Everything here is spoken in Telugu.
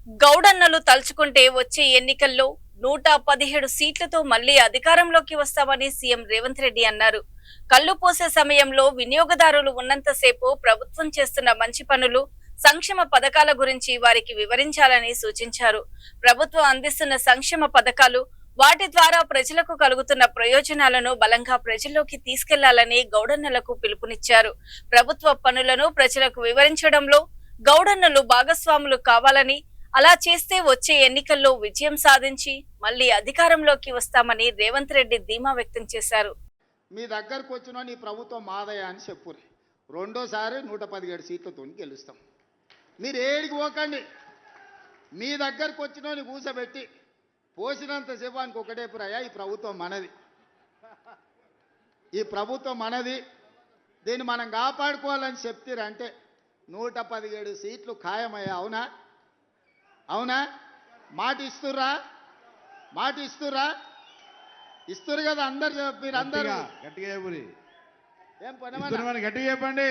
గౌడన్నలు తలుచుకుంటే వచ్చే ఎన్నికల్లో 117 సీట్లతో మళ్లీ అధికారంలోకి వస్తామని సీఎం రేవంత్ రెడ్డి అన్నారు. కల్లు పోసే సమయంలో వినియోగదారులు ఉన్నంతసేపు ప్రభుత్వం చేస్తున్న మంచి పనులు, సంక్షేమ పథకాల గురించి వారికి వివరించాలని సూచించారు. ప్రభుత్వం అందిస్తున్న సంక్షేమ పథకాలు, వాటి ద్వారా ప్రజలకు కలుగుతున్న ప్రయోజనాలను బలంగా ప్రజల్లోకి తీసుకెళ్లాలని గౌడన్నలకు పిలుపునిచ్చారు. ప్రభుత్వ పనులను ప్రజలకు వివరించడంలో గౌడన్నలు భాగస్వాములు కావాలని, అలా చేస్తే వచ్చే ఎన్నికల్లో విజయం సాధించి మళ్లీ అధికారంలోకి వస్తామని రేవంత్ రెడ్డి ధీమా వ్యక్తం చేశారు. మీ దగ్గరకు వచ్చిన నీ ప్రభుత్వం మాదయ అని చెప్పుర్రి. రెండోసారి 117 సీట్లతో గెలుస్తాం. మీరు ఏడికి పోకండి. మీ దగ్గరకు వచ్చిన కూసబెట్టి పోసినంత సేపానికి ఒకటే పురయ్యా, ఈ ప్రభుత్వం మనది, ఈ ప్రభుత్వం మనది, దీన్ని మనం కాపాడుకోవాలని చెప్తారంటే 117 సీట్లు ఖాయమయ్యా. అవునా? అవునా? మాట ఇస్తుర్రా? మాట ఇస్తుర్రా? ఇస్తురు కదా అందరు. మీరు అందరూ గట్టిగా ఏం పని గట్టిగా చెప్పండి.